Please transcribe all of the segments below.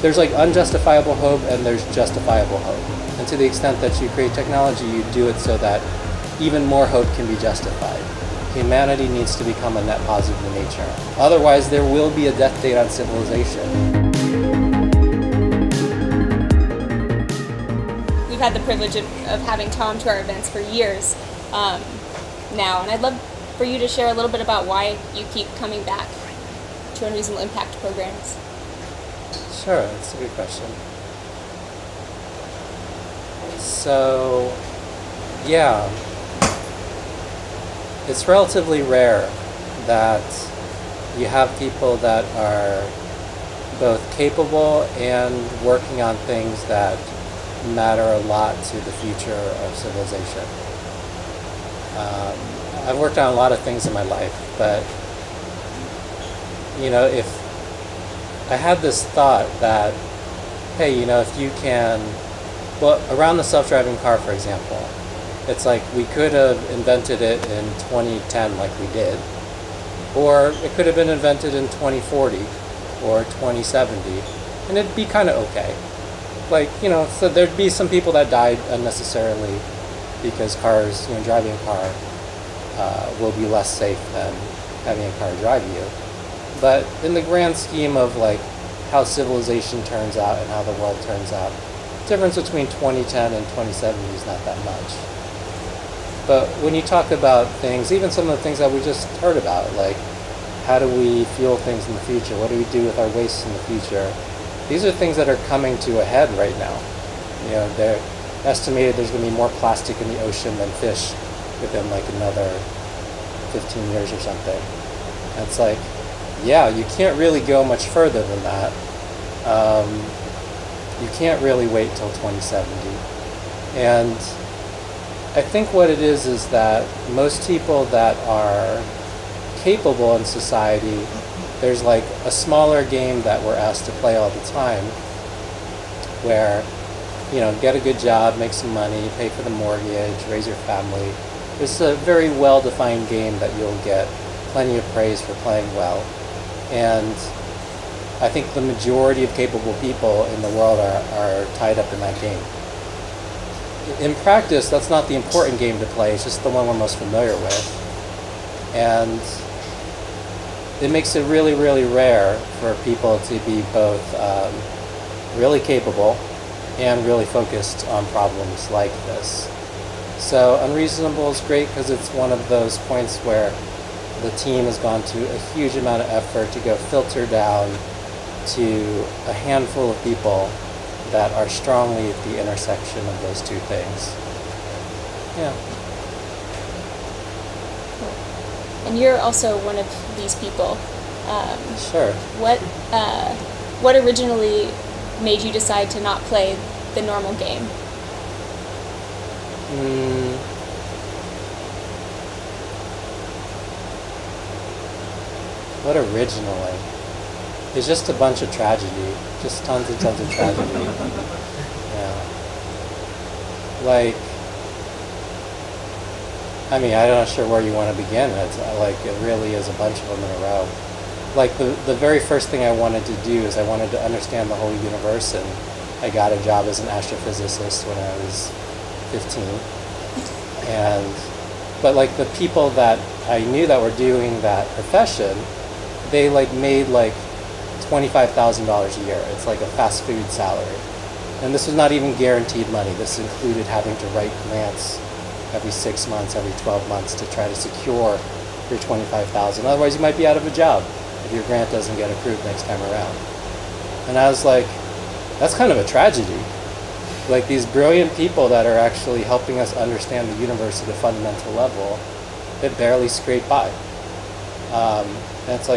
there's like unjustifiable hope and there's justifiable hope. And to the extent that you create technology, you do it so that even more hope can be justified. Humanity needs to become a net positive in nature. Otherwise, there will be a death date on civilization. We've had the privilege of having Tom to our events for years now, and I'd love for you to share a little bit about why you keep coming back to Unreasonable Impact programs. Sure, that's a good question. So, yeah, it's relatively rare that you have people that are both capable and working on things that matter a lot to the future of civilization. I've worked on a lot of things in my life, but if I had this thought that, hey, if you can, around the self-driving car, for example, it's like we could have invented it in 2010 like we did, or it could have been invented in 2040 or 2070, and it'd be kind of okay. So there'd be some people that died unnecessarily because cars, driving a car will be less safe than having a car drive you. But in the grand scheme of how civilization turns out and how the world turns out, the difference between 2010 and 2070 is not that much. But when you talk about things, even some of the things that we just heard about, like how do we fuel things in the future? What do we do with our waste in the future? These are things that are coming to a head right now. They're estimated there's going to be more plastic in the ocean than fish within another 15 years or something. And it's you can't really go much further than that. You can't really wait till 2070. And I think what it is that most people that are capable in society, there's a smaller game that we're asked to play all the time where, get a good job, make some money, pay for the mortgage, raise your family. It's a very well-defined game that you'll get plenty of praise for playing well. And I think the majority of capable people in the world are tied up in that game. In practice, that's not the important game to play, it's just the one we're most familiar with. And it makes it really, really rare for people to be both really capable and really focused on problems like this. So Unreasonable is great because it's one of those points where the team has gone to a huge amount of effort to go filter down to a handful of people that are strongly at the intersection of those two things. Yeah. And you're also one of these people. Sure. What originally made you decide to not play the normal game? What originally? It's just a bunch of tragedy. Just tons and tons of tragedy. Yeah. I'm not sure where you want to begin. It's it really is a bunch of them in a row. The very first thing I wanted to do is I wanted to understand the whole universe, and I got a job as an astrophysicist when I was 15. But the people that I knew that were doing that profession, they made $25,000 a year. It's a fast food salary. And this was not even guaranteed money. This included having to write grants every 6 months, every 12 months to try to secure your $25,000. Otherwise, you might be out of a job if your grant doesn't get approved next time around. And I was that's kind of a tragedy. These brilliant people that are actually helping us understand the universe at a fundamental level, they barely scrape by. And it's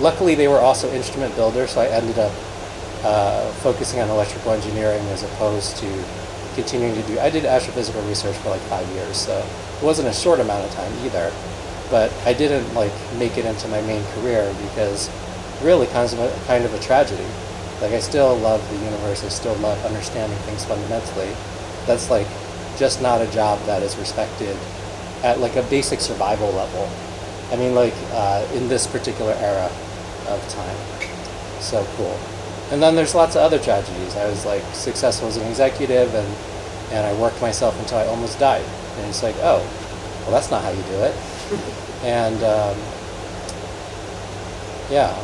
luckily they were also instrument builders, so I ended up focusing on electrical engineering as opposed to continuing to do, I did astrophysical research for 5 years, so it wasn't a short amount of time either, but I didn't make it into my main career because really kind of a tragedy. I still love the universe, I still love understanding things fundamentally. That's just not a job that is respected at a basic survival level. In this particular era of time. So cool. And then there's lots of other tragedies. I was like successful as an executive, and I worked myself until I almost died. And it's like, oh, well, that's not how you do it. And yeah,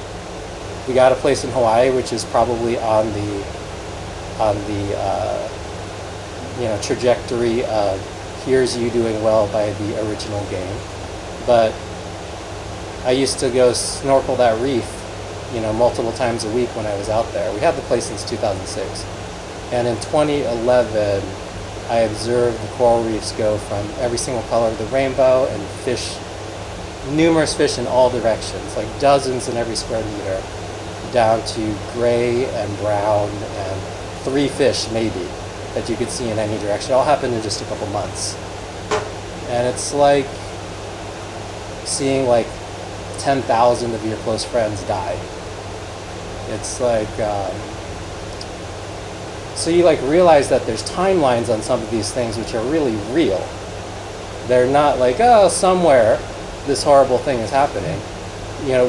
we got a place in Hawaii, which is probably on the trajectory of here's you doing well by the original game. But I used to go snorkel that reef, multiple times a week when I was out there. We had the place since 2006. And in 2011, I observed the coral reefs go from every single color of the rainbow and numerous fish in all directions, like dozens in every square meter, down to gray and brown and 3 fish maybe that you could see in any direction. It all happened in just a couple months. And it's like seeing like 10,000 of your close friends die. It's like, so you like realize that there's timelines on some of these things which are really real. They're not like, oh, somewhere this horrible thing is happening.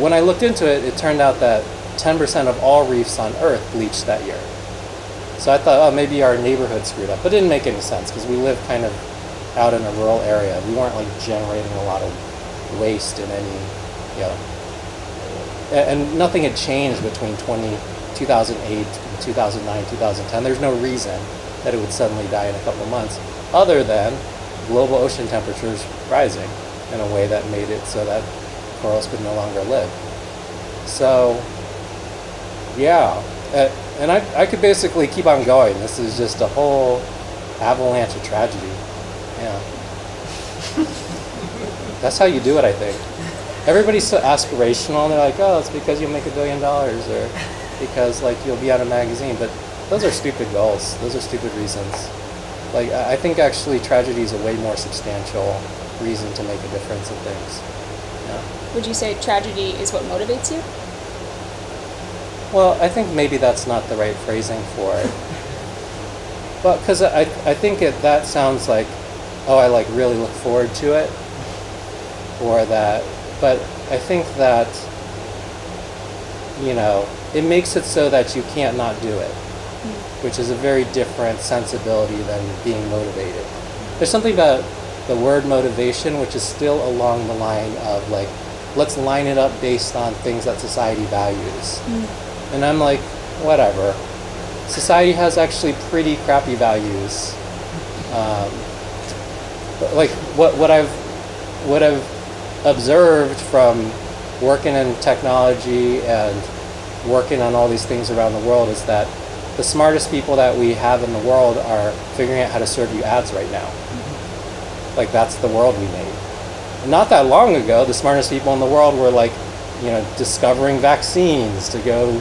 When I looked into it, it turned out that 10% of all reefs on Earth bleached that year. So I thought, oh, maybe our neighborhood screwed up. But it didn't make any sense because we live kind of out in a rural area. We weren't like generating a lot of waste in any, and nothing had changed between 2008, 2009, 2010. There's no reason that it would suddenly die in a couple of months, other than global ocean temperatures rising in a way that made it so that corals could no longer live. So, yeah, and I could basically keep on going. This is just a whole avalanche of tragedy. Yeah. That's how you do it, I think. Everybody's so aspirational, and they're like, oh, it's because you'll make $1 billion, or because like you'll be on a magazine. But those are stupid goals. Those are stupid reasons. Like, I think actually tragedy is a way more substantial reason to make a difference in things. Yeah. Would you say tragedy is what motivates you? Well, I think maybe that's not the right phrasing for it. Well, because I think that sounds like, oh, I like really look forward to it, or that. But I think that, it makes it so that you can't not do it, which is a very different sensibility than being motivated. There's something about the word motivation, which is still along the line of like, let's line it up based on things that society values. And I'm like, whatever. Society has actually pretty crappy values. Like what I've observed from working in technology and working on all these things around the world is that the smartest people that we have in the world are figuring out how to serve you ads right now. Like, that's the world we made. Not that long ago, the smartest people in the world were like, discovering vaccines to go,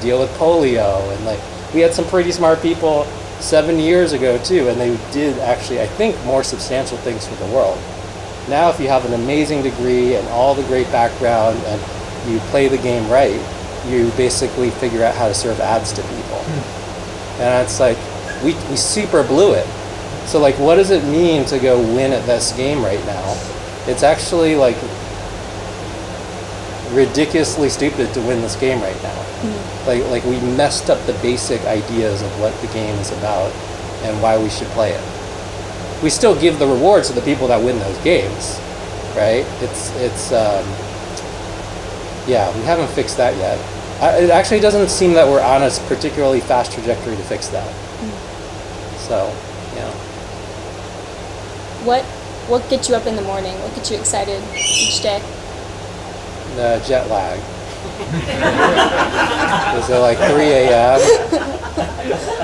deal with polio. And like, we had some pretty smart people 7 years ago too, and they did actually, I think, more substantial things for the world. Now, if you have an amazing degree and all the great background and you play the game right, you basically figure out how to serve ads to people. And it's like, we super blew it. So like, what does it mean to go win at this game right now? It's actually like ridiculously stupid to win this game right now. Like we messed up the basic ideas of what the game is about and why we should play it. We still give the rewards to the people that win those games, right? Yeah, we haven't fixed that yet. It actually doesn't seem that we're on a particularly fast trajectory to fix that. So, yeah. What gets you up in the morning? What gets you excited each day? The jet lag. Is it like 3 a.m.?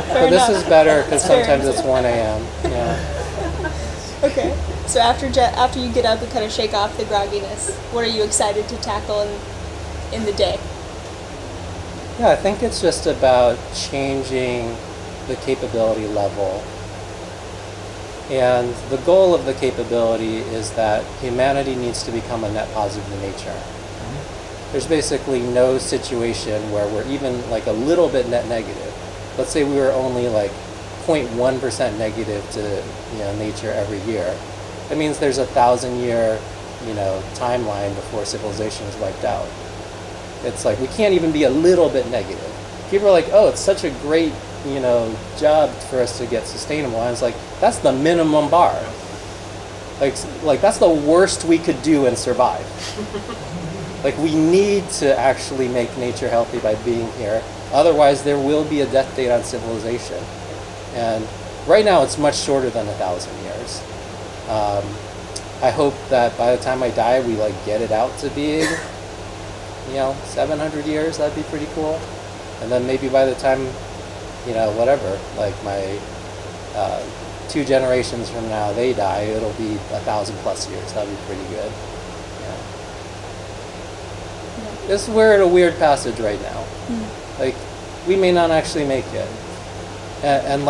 But this is better because sometimes it's 1 a.m. Yeah. Okay. So after you get up and kind of shake off the grogginess, what are you excited to tackle in the day? Yeah, I think it's just about changing the capability level. And the goal of the capability is that humanity needs to become a net positive in nature. There's basically no situation where we're even like a little bit net negative. Let's say we were only like 0.1% negative to nature every year. That means there's 1,000-year timeline before civilization is wiped out. It's like we can't even be a little bit negative. People are like, oh, it's such a great, job for us to get sustainable. And it's like, that's the minimum bar. Like that's the worst we could do and survive. Like we need to actually make nature healthy by being here. Otherwise, there will be a death date on civilization. And right now, it's much shorter than 1,000 years. I hope that by the time I die, we get it out to being, 700 years. That'd be pretty cool. And then maybe by the time, whatever, my 2 generations from now they die, it'll be 1,000+ years. That'd be pretty good. Yeah. This we're at a weird passage right now. We may not actually make it. And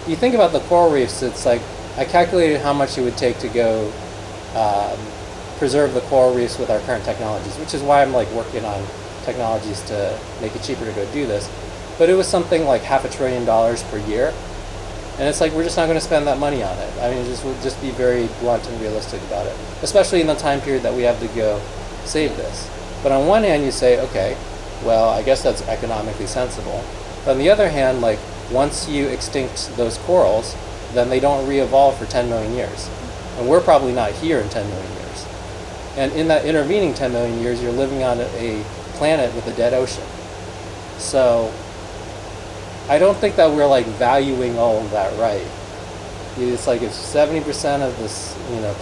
you think about the coral reefs, it's like, I calculated how much it would take to go preserve the coral reefs with our current technologies, which is why I'm working on technologies to make it cheaper to go do this. But it was something like $500 billion per year. And it's like, we're just not going to spend that money on it. I mean, just be very blunt and realistic about it, especially in the time period that we have to go save this. But on one hand, you say, okay, well, I guess that's economically sensible. But on the other hand, once you extinct those corals, then they don't re-evolve for 10 million years. And we're probably not here in 10 million years. And in that intervening 10 million years, you're living on a planet with a dead ocean. So I don't think that we're valuing all of that right. It's like if 70% of this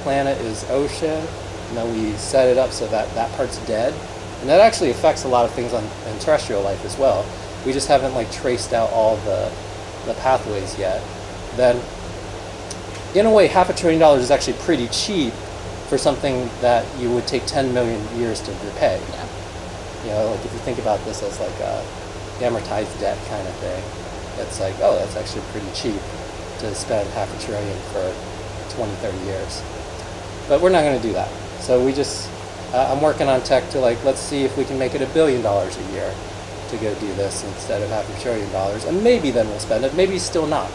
planet is ocean, and then we set it up so that that part's dead, and that actually affects a lot of things in terrestrial life as well. We just haven't traced out all the pathways yet. Then, in a way, $500 billion is actually pretty cheap for something that you would take 10 million years to repay. Yeah. If you think about this as a amortized debt kind of thing, it's like, oh, that's actually pretty cheap to spend $500 billion for 20, 30 years. But we're not going to do that. So we just, I'm working on tech to let's see if we can make it $1 billion a year to go do this instead of $500 billion, and maybe then we'll spend it. Maybe still not.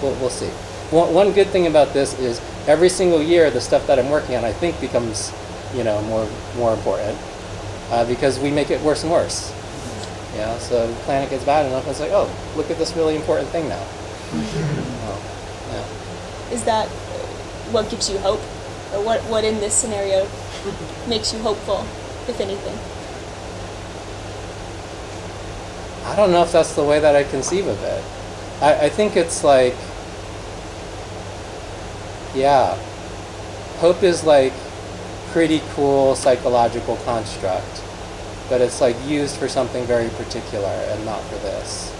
We'll see. One good thing about this is every single year the stuff that I'm working on I think becomes more important because we make it worse and worse. So the planet gets bad enough, and it's like, oh, look at this really important thing now. Is that what gives you hope, or what in this scenario makes you hopeful, if anything? I don't know if that's the way that I conceive of it. I think it's hope is pretty cool psychological construct, but it's used for something very particular and not for this.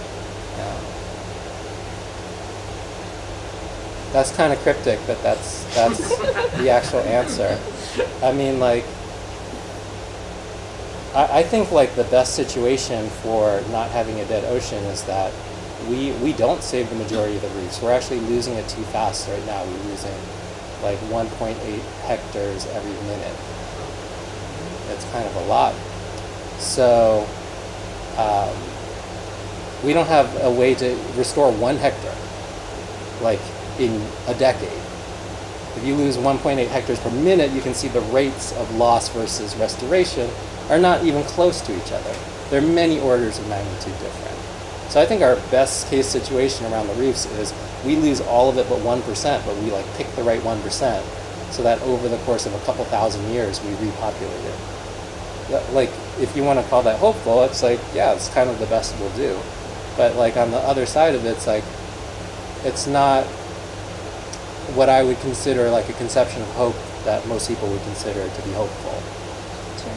That's kind of cryptic, but that's the actual answer. I mean, I think the best situation for not having a dead ocean is that we don't save the majority of the reefs. We're actually losing it too fast right now. We're losing 1.8 hectares every minute. It's kind of a lot. So we don't have a way to restore 1 hectare in a decade. If you lose 1.8 hectares per minute, you can see the rates of loss versus restoration are not even close to each other. They're many orders of magnitude different. So I think our best case situation around the reefs is we lose all of it but 1%, but we pick the right 1% so that over the course of a couple thousand years we repopulate it. If you want to call that hopeful, it's it's kind of the best we'll do. But on the other side of it, it's not what I would consider a conception of hope that most people would consider to be hopeful. Sure.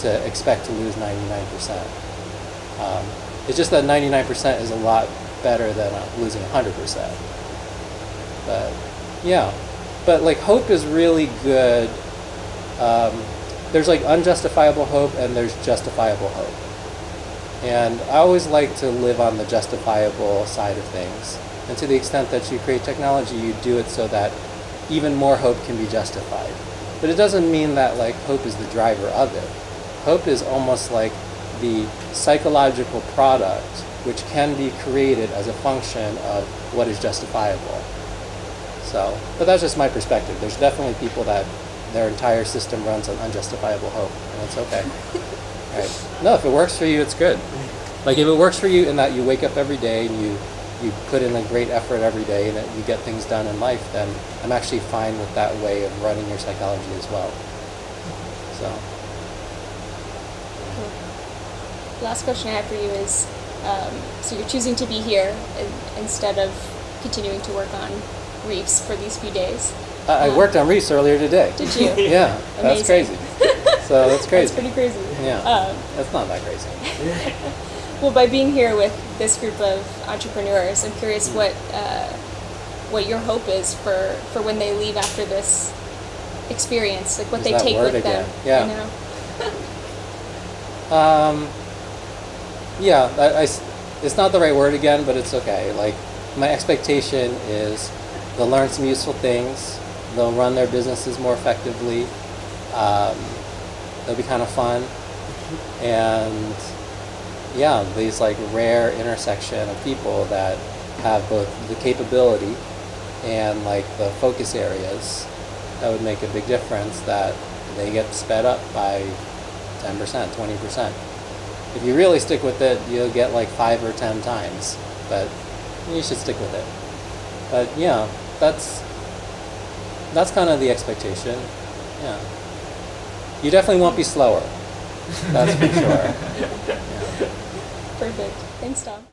To expect to lose 99%. It's just that 99% is a lot better than losing 100%. But yeah, but hope is really good. There's unjustifiable hope and there's justifiable hope. And I always like to live on the justifiable side of things. And to the extent that you create technology, you do it so that even more hope can be justified. But it doesn't mean that hope is the driver of it. Hope is almost the psychological product which can be created as a function of what is justifiable. So, but that's just my perspective. There's definitely people that their entire system runs on unjustifiable hope, and it's okay. Right? No, if it works for you, it's good. Like if it works for you in that you wake up every day and you put in a great effort every day and that you get things done in life, then I'm actually fine with that way of running your psychology as well. So. Cool. Last question I have for you is, so you're choosing to be here instead of continuing to work on reefs for these few days. I worked on reefs earlier today. Did you? Yeah, that's crazy. So that's crazy. That's pretty crazy. Yeah, that's not that crazy. Well, by being here with this group of entrepreneurs, I'm curious what your hope is for when they leave after this experience, like what Use they that take word with again. them. Yeah. You know? It's not the right word again, but it's okay. Like, my expectation is they'll learn some useful things, they'll run their businesses more effectively, they'll be kind of fun, and yeah, these like rare intersection of people that have both the capability and like the focus areas that would make a big difference, that they get sped up by 10%, 20%. If you really stick with it, you'll get like 5 or 10 times, but you should stick with it. But yeah, that's kind of the expectation. Yeah, you definitely won't be slower. That's for sure. Yeah. Perfect. Thanks, Tom.